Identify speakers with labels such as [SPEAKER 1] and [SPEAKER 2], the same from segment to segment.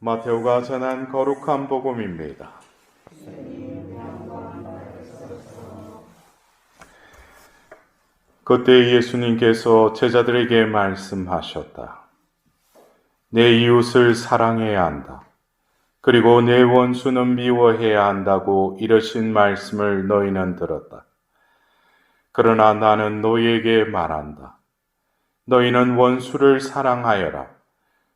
[SPEAKER 1] 마테오가 전한 거룩한 복음입니다. 그때 예수님께서 제자들에게 말씀하셨다. 내 이웃을 사랑해야 한다. 그리고 내 원수는 미워해야 한다고 이러신 말씀을 너희는 들었다. 그러나 나는 너희에게 말한다. 너희는 원수를 사랑하여라.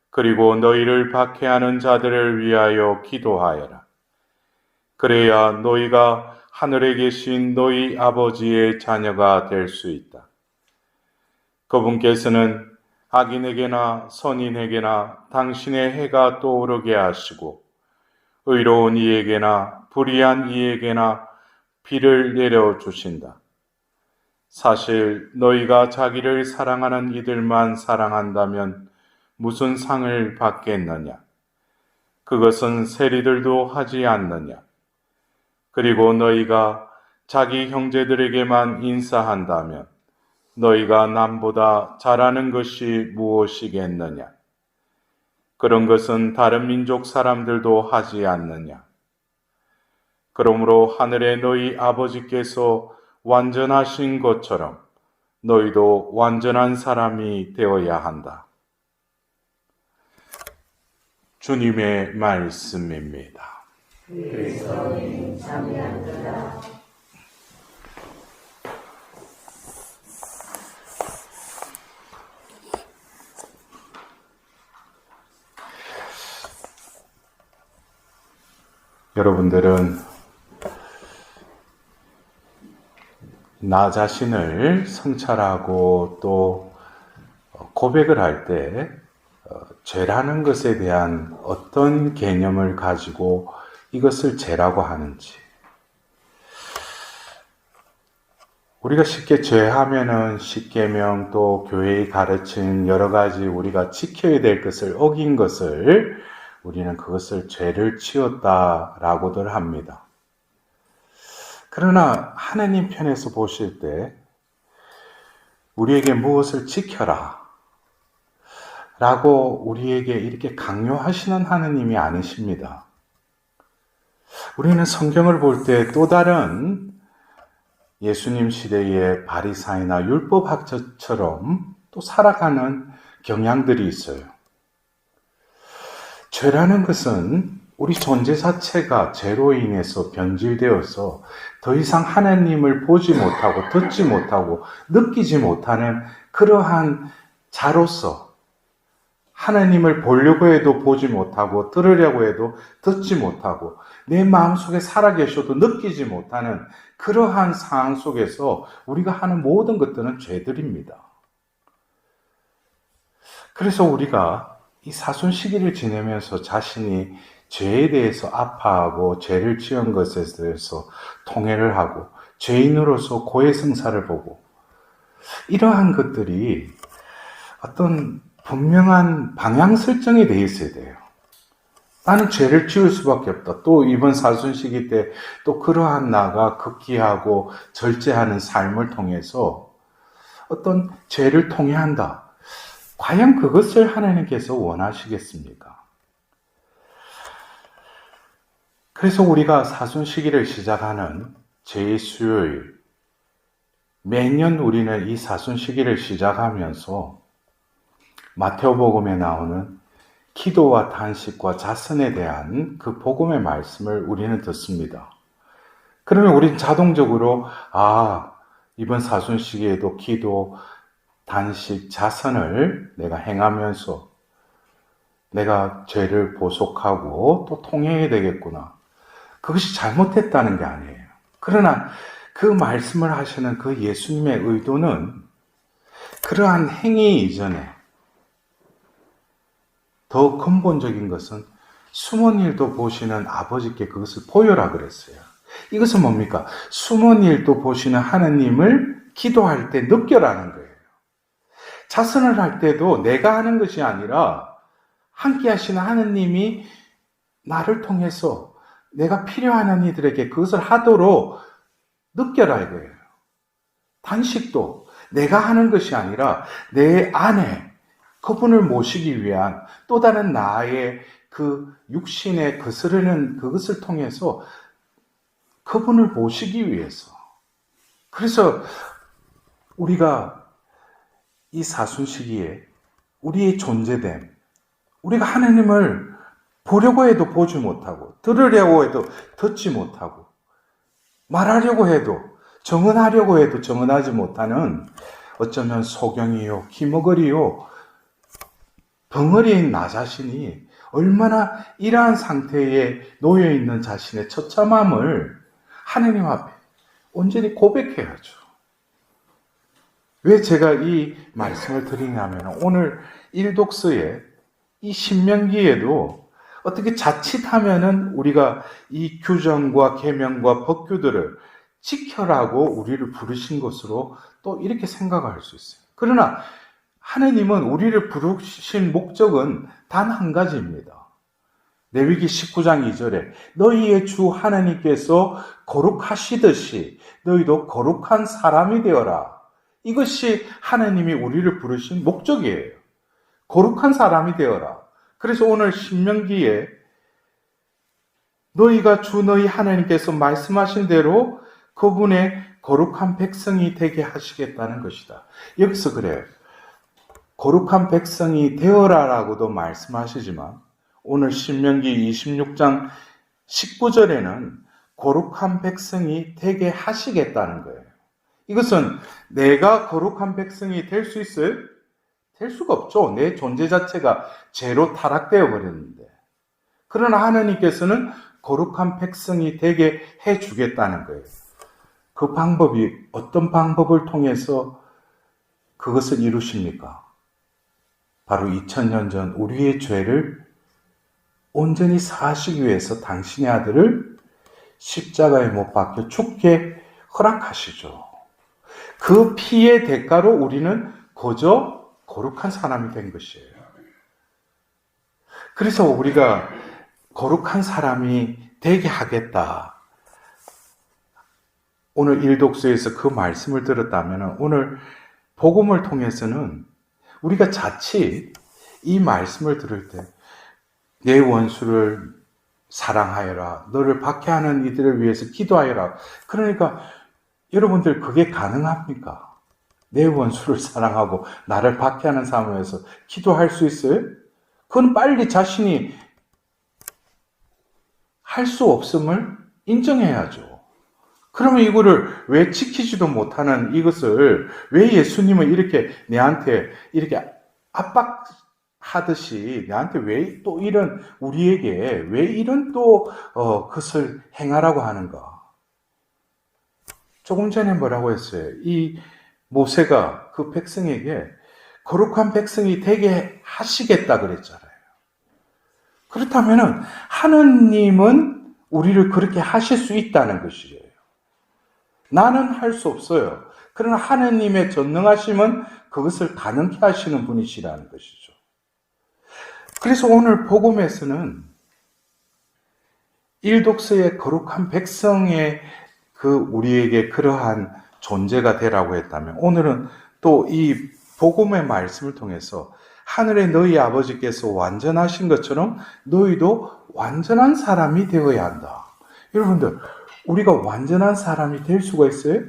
[SPEAKER 1] 그리고 너희를 박해하는 자들을 위하여 기도하여라. 그래야 너희가 하늘에 계신 너희 아버지의 자녀가 될 수 있다. 그분께서는 악인에게나 선인에게나 당신의 해가 떠오르게 하시고 의로운 이에게나 불의한 이에게나 비를 내려주신다. 사실 너희가 자기를 사랑하는 이들만 사랑한다면 무슨 상을 받겠느냐? 그것은 세리들도 하지 않느냐? 그리고 너희가 자기 형제들에게만 인사한다면 너희가 남보다 잘하는 것이 무엇이겠느냐? 그런 것은 다른 민족 사람들도 하지 않느냐? 그러므로 하늘의 너희 아버지께서 완전하신 것처럼 너희도 완전한 사람이 되어야 한다. 주님의 말씀입니다.
[SPEAKER 2] 그리스도님 참여한다.
[SPEAKER 1] 여러분들은 나 자신을 성찰하고 또 고백을 할 때 죄라는 것에 대한 어떤 개념을 가지고 이것을 죄라고 하는지, 우리가 쉽게 죄하면은 십계명 또 교회의 가르친 여러 가지 우리가 지켜야 될 것을 어긴 것을 우리는 그것을 죄를 지었다라고들 합니다. 그러나 하나님 편에서 보실 때 우리에게 무엇을 지켜라 라고 우리에게 이렇게 강요하시는 하나님이 아니십니다. 우리는 성경을 볼 때 또 다른 예수님 시대의 바리사이나 율법학자처럼 또 살아가는 경향들이 있어요. 죄라는 것은 우리 존재 자체가 죄로 인해서 변질되어서 더 이상 하나님을 보지 못하고 듣지 못하고 느끼지 못하는 그러한 자로서 하나님을 보려고 해도 보지 못하고 들으려고 해도 듣지 못하고 내 마음속에 살아계셔도 느끼지 못하는 그러한 상황 속에서 우리가 하는 모든 것들은 죄들입니다. 그래서 우리가 이 사순 시기를 지내면서 자신이 죄에 대해서 아파하고 죄를 지은 것에 대해서 통회를 하고 죄인으로서 고해성사를 보고 이러한 것들이 어떤 분명한 방향 설정이 되어 있어야 돼요. 나는 죄를 지을 수밖에 없다. 또 이번 사순 시기 때 또 그러한 나가 극기하고 절제하는 삶을 통해서 어떤 죄를 통회한다. 과연 그것을 하나님께서 원하시겠습니까? 그래서 우리가 사순 시기를 시작하는 제2수요일, 매년 우리는 이 사순 시기를 시작하면서 마태오복음에 나오는 기도와 탄식과 자선에 대한 그 복음의 말씀을 우리는 듣습니다. 그러면 우리는 자동적으로 이번 사순 시기에도 기도, 단식, 자선을 내가 행하면서 내가 죄를 보속하고 또 통해야 되겠구나. 그것이 잘못했다는 게 아니에요. 그러나 그 말씀을 하시는 그 예수님의 의도는 그러한 행위 이전에 더 근본적인 것은 숨은 일도 보시는 아버지께 그것을 보여라 그랬어요. 이것은 뭡니까? 숨은 일도 보시는 하나님을 기도할 때 느껴라는 거예요. 자선을 할 때도 내가 하는 것이 아니라 함께 하시는 하나님이 나를 통해서 내가 필요한 이들에게 그것을 하도록 느껴라 이거예요. 단식도 내가 하는 것이 아니라 내 안에 그분을 모시기 위한 또 다른 나의 그 육신에 거스르는 그것을 통해서 그분을 모시기 위해서. 그래서 우리가 이 사순 시기에 우리의 존재됨, 우리가 하나님을 보려고 해도 보지 못하고, 들으려고 해도 듣지 못하고, 말하려고 해도, 정언하려고 해도 정언하지 못하는 어쩌면 소경이요, 기머거리요, 덩어리인 나 자신이 얼마나 이러한 상태에 놓여있는 자신의 처참함을 하나님 앞에 온전히 고백해야죠. 왜 제가 이 말씀을 드리냐면 오늘 일독서에 이 신명기에도 어떻게 자칫하면은 우리가 이 규정과 계명과 법규들을 지켜라고 우리를 부르신 것으로 또 이렇게 생각할 수 있어요. 그러나 하나님은 우리를 부르신 목적은 단 한 가지입니다. 레위기 19장 2절에 너희의 주 하나님께서 거룩하시듯이 너희도 거룩한 사람이 되어라. 이것이 하나님이 우리를 부르신 목적이에요. 거룩한 사람이 되어라. 그래서 오늘 신명기에 너희가 주 너희 하나님께서 말씀하신 대로 그분의 거룩한 백성이 되게 하시겠다는 것이다. 여기서 그래요. 거룩한 백성이 되어라라고도 말씀하시지만 오늘 신명기 26장 19절에는 거룩한 백성이 되게 하시겠다는 거예요. 이것은 내가 거룩한 백성이 될 수 있어요? 될 수가 없죠. 내 존재 자체가 죄로 타락되어 버렸는데. 그러나 하나님께서는 거룩한 백성이 되게 해주겠다는 거예요. 그 방법이 어떤 방법을 통해서 그것을 이루십니까? 바로 2000년 전 우리의 죄를 온전히 사하시기 위해서 당신의 아들을 십자가에 못 박혀 죽게 허락하시죠. 그 피의 대가로 우리는 거저 거룩한 사람이 된 것이에요. 그래서 우리가 거룩한 사람이 되게 하겠다. 오늘 일독서에서 그 말씀을 들었다면 오늘 복음을 통해서는 우리가 자칫 이 말씀을 들을 때 내 원수를 사랑하여라. 너를 박해하는 이들을 위해서 기도하여라. 그러니까 여러분들 그게 가능합니까? 내 원수를 사랑하고 나를 박해하는 상황에서 기도할 수 있어요? 그건 빨리 자신이 할 수 없음을 인정해야죠. 그러면 이거를 왜 지키지도 못하는 이것을 왜 예수님은 이렇게 내한테 이렇게 압박하듯이 내한테 왜 또 이런 우리에게 왜 이런 또 것을 행하라고 하는가? 조금 전에 뭐라고 했어요? 이 모세가 그 백성에게 거룩한 백성이 되게 하시겠다 그랬잖아요. 그렇다면 하느님은 우리를 그렇게 하실 수 있다는 것이에요. 나는 할 수 없어요. 그러나 하느님의 전능하심은 그것을 가능케 하시는 분이시라는 것이죠. 그래서 오늘 복음에서는 일독서의 거룩한 백성의 그 우리에게 그러한 존재가 되라고 했다면 오늘은 또 이 복음의 말씀을 통해서 하늘의 너희 아버지께서 완전하신 것처럼 너희도 완전한 사람이 되어야 한다. 여러분들 우리가 완전한 사람이 될 수가 있어요?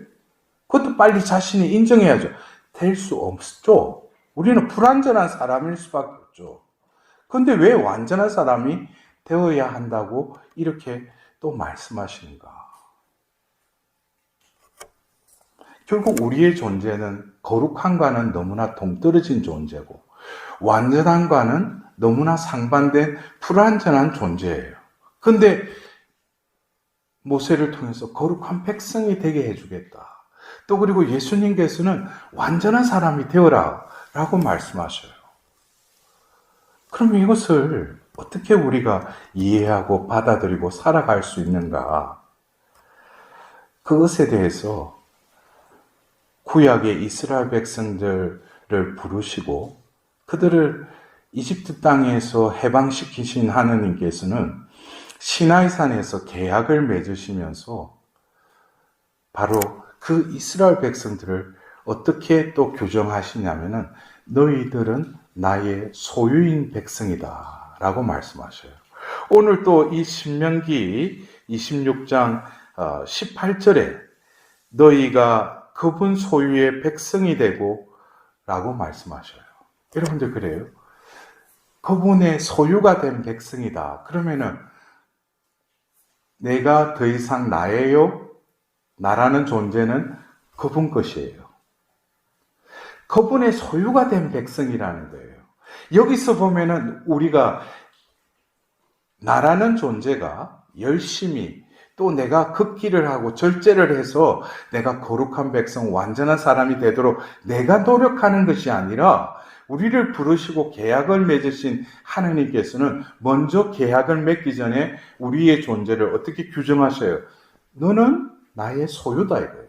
[SPEAKER 1] 그것도 빨리 자신이 인정해야죠. 될 수 없죠. 우리는 불완전한 사람일 수밖에 없죠. 그런데 왜 완전한 사람이 되어야 한다고 이렇게 또 말씀하시는가? 결국 우리의 존재는 거룩함과는 너무나 동떨어진 존재고 완전함과는 너무나 상반된 불완전한 존재예요. 그런데 모세를 통해서 거룩한 백성이 되게 해주겠다. 또 그리고 예수님께서는 완전한 사람이 되어라 라고 말씀하셔요. 그럼 이것을 어떻게 우리가 이해하고 받아들이고 살아갈 수 있는가? 그것에 대해서 구약의 이스라엘 백성들을 부르시고 그들을 이집트 땅에서 해방시키신 하느님께서는 시나이산에서 계약을 맺으시면서 바로 그 이스라엘 백성들을 어떻게 또 규정하시냐면은 너희들은 나의 소유인 백성이다 라고 말씀하셔요. 오늘 또 이 신명기 26장 18절에 너희가 그분 소유의 백성이 되고 라고 말씀하셔요. 여러분들 그래요? 그분의 소유가 된 백성이다. 그러면은 내가 더 이상 나예요? 나라는 존재는 그분 것이에요. 그분의 소유가 된 백성이라는 거예요. 여기서 보면은 우리가 나라는 존재가 열심히 또 내가 극기를 하고 절제를 해서 내가 거룩한 백성, 완전한 사람이 되도록 내가 노력하는 것이 아니라 우리를 부르시고 계약을 맺으신 하나님께서는 먼저 계약을 맺기 전에 우리의 존재를 어떻게 규정하셔요? 너는 나의 소유다 이거예요.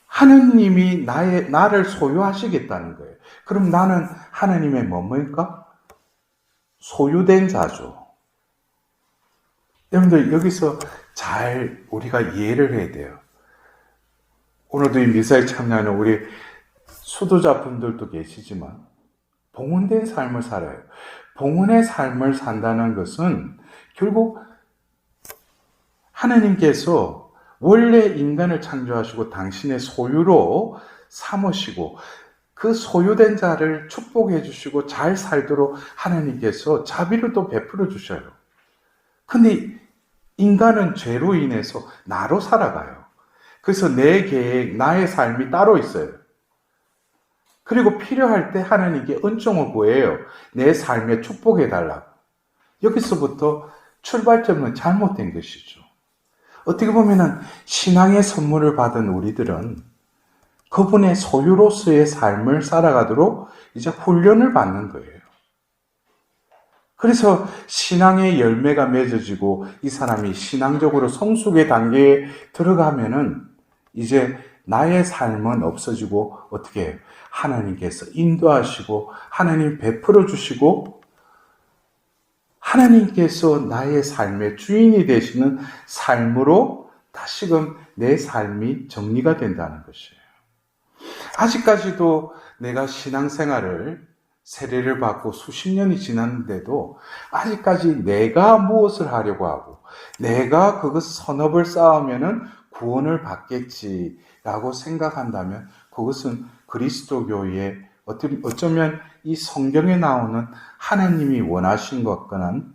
[SPEAKER 1] 하나님이 나를 소유하시겠다는 거예요. 그럼 나는 하나님의 뭐입니까? 소유된 자죠. 여러분들 여기서 잘 우리가 이해를 해야 돼요. 오늘도 이 미사에 참여하는 우리 수도자분들도 계시지만 봉헌된 삶을 살아요. 봉헌의 삶을 산다는 것은 결국 하나님께서 원래 인간을 창조하시고 당신의 소유로 삼으시고 그 소유된 자를 축복해 주시고 잘 살도록 하나님께서 자비를 또 베풀어 주셔요. 근데 인간은 죄로 인해서 나로 살아가요. 그래서 내 계획, 나의 삶이 따로 있어요. 그리고 필요할 때 하나님께 은총을 구해요. 내 삶에 축복해 달라고. 여기서부터 출발점은 잘못된 것이죠. 어떻게 보면은 신앙의 선물을 받은 우리들은 그분의 소유로서의 삶을 살아가도록 이제 훈련을 받는 거예요. 그래서 신앙의 열매가 맺어지고 이 사람이 신앙적으로 성숙의 단계에 들어가면은 이제 나의 삶은 없어지고 어떻게 해요? 하나님께서 인도하시고 하나님 베풀어 주시고 하나님께서 나의 삶의 주인이 되시는 삶으로 다시금 내 삶이 정리가 된다는 것이에요. 아직까지도 내가 신앙생활을 세례를 받고 수십 년이 지났는데도 아직까지 내가 무엇을 하려고 하고 내가 그것 선업을 쌓으면은 구원을 받겠지라고 생각한다면 그것은 그리스도교의 어쩌면 이 성경에 나오는 하나님이 원하신 것과는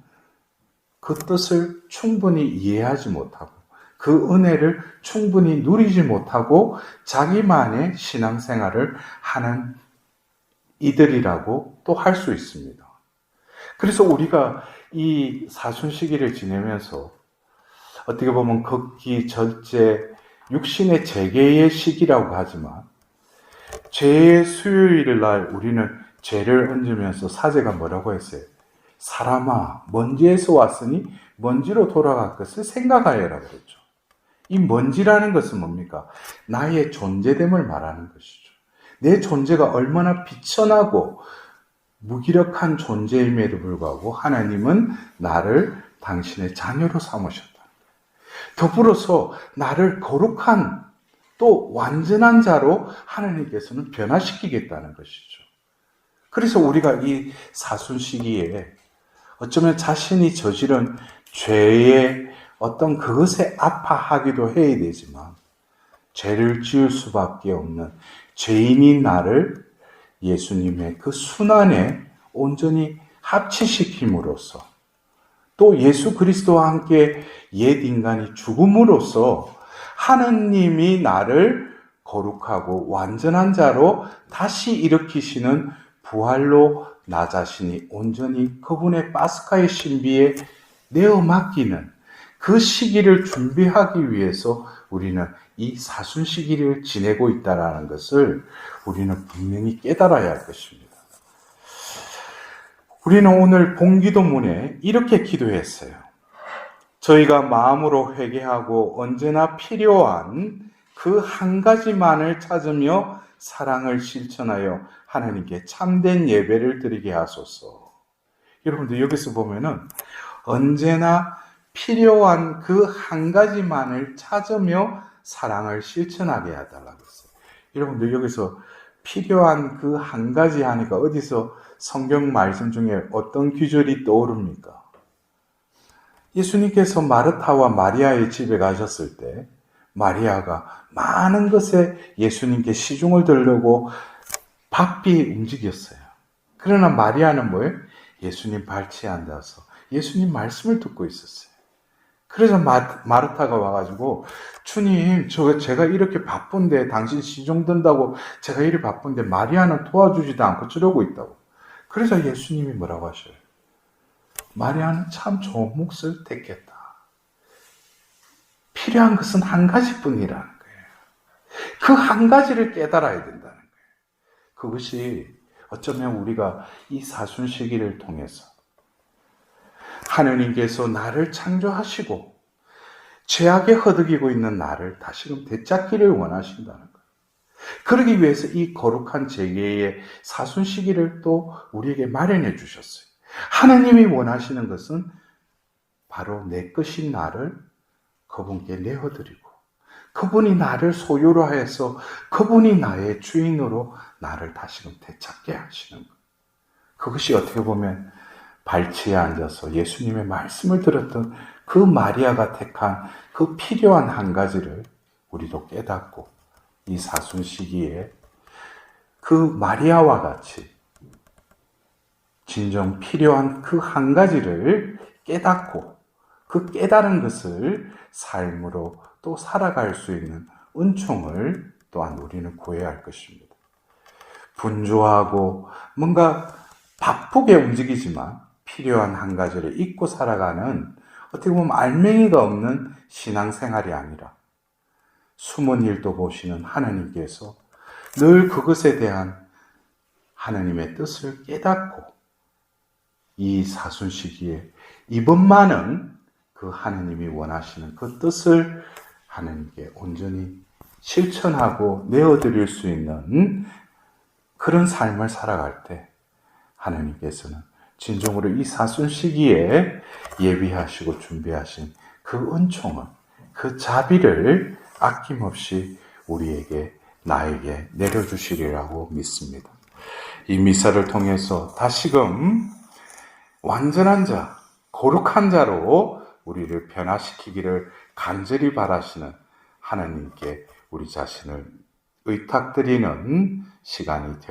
[SPEAKER 1] 그 뜻을 충분히 이해하지 못하고 그 은혜를 충분히 누리지 못하고 자기만의 신앙생활을 하는 이들이라고 또 할 수 있습니다. 그래서 우리가 이 사순시기를 지내면서 어떻게 보면 극기, 절제, 육신의 재개의 시기라고 하지만 죄의 수요일 날 우리는 죄를 얹으면서 사제가 뭐라고 했어요? 사람아, 먼지에서 왔으니 먼지로 돌아갈 것을 생각하여라 그랬죠. 이 먼지라는 것은 뭡니까? 나의 존재됨을 말하는 것이죠. 내 존재가 얼마나 비천하고 무기력한 존재임에도 불구하고 하나님은 나를 당신의 자녀로 삼으셨다. 더불어서 나를 거룩한 또 완전한 자로 하나님께서는 변화시키겠다는 것이죠. 그래서 우리가 이 사순 시기에 어쩌면 자신이 저지른 죄의 어떤 그것에 아파하기도 해야 되지만 죄를 지을 수밖에 없는 죄인인 나를 예수님의 그 순환에 온전히 합치시킴으로써 또 예수 그리스도와 함께 옛 인간이 죽음으로써 하느님이 나를 거룩하고 완전한 자로 다시 일으키시는 부활로 나 자신이 온전히 그분의 파스카의 신비에 내어 맡기는 그 시기를 준비하기 위해서 우리는 이 사순 시기를 지내고 있다는 것을 우리는 분명히 깨달아야 할 것입니다. 우리는 오늘 본기도문에 이렇게 기도했어요. 저희가 마음으로 회개하고 언제나 필요한 그 한 가지만을 찾으며 사랑을 실천하여 하나님께 참된 예배를 드리게 하소서. 여러분들 여기서 보면은 언제나 필요한 그 한 가지만을 찾으며 사랑을 실천하게 해달라고 했어요. 여러분들 여기서 필요한 그 한 가지 하니까 어디서 성경 말씀 중에 어떤 규절이 떠오릅니까? 예수님께서 마르타와 마리아의 집에 가셨을 때 마리아가 많은 것에 예수님께 시중을 들려고 바삐 움직였어요. 그러나 마리아는 뭐예요? 예수님 발치에 앉아서 예수님 말씀을 듣고 있었어요. 그래서 마르타가 와가지고 주님, 제가 이렇게 바쁜데 당신 시중 든다고 제가 이렇게 바쁜데 마리아는 도와주지도 않고 저러고 있다고. 그래서 예수님이 뭐라고 하셔요? 마리아는 참 좋은 몫을 택했다. 필요한 것은 한 가지뿐이라는 거예요. 그 한 가지를 깨달아야 된다는 거예요. 그것이 어쩌면 우리가 이 사순 시기를 통해서 하느님께서 나를 창조하시고 죄악에 허덕이고 있는 나를 다시금 되찾기를 원하신다는 거예요. 그러기 위해서 이 거룩한 재계의 사순 시기를 또 우리에게 마련해 주셨어요. 하나님이 원하시는 것은 바로 내 것인 나를 그분께 내어드리고 그분이 나를 소유로 하여서 그분이 나의 주인으로 나를 다시금 되찾게 하시는 거예요. 그것이 어떻게 보면 발치에 앉아서 예수님의 말씀을 들었던 그 마리아가 택한 그 필요한 한 가지를 우리도 깨닫고 이 사순 시기에 그 마리아와 같이 진정 필요한 그 한 가지를 깨닫고 그 깨달은 것을 삶으로 또 살아갈 수 있는 은총을 또한 우리는 구해야 할 것입니다. 분주하고 뭔가 바쁘게 움직이지만 필요한 한 가지를 잊고 살아가는 어떻게 보면 알맹이가 없는 신앙생활이 아니라 숨은 일도 보시는 하나님께서 늘 그것에 대한 하나님의 뜻을 깨닫고 이 사순 시기에 이번만은 그 하나님이 원하시는 그 뜻을 하나님께 온전히 실천하고 내어드릴 수 있는 그런 삶을 살아갈 때 하나님께서는 진정으로 이 사순 시기에 예비하시고 준비하신 그 은총을, 그 자비를 아낌없이 우리에게, 나에게 내려주시리라고 믿습니다. 이 미사를 통해서 다시금 완전한 자, 거룩한 자로 우리를 변화시키기를 간절히 바라시는 하나님께 우리 자신을 의탁드리는 시간이 되어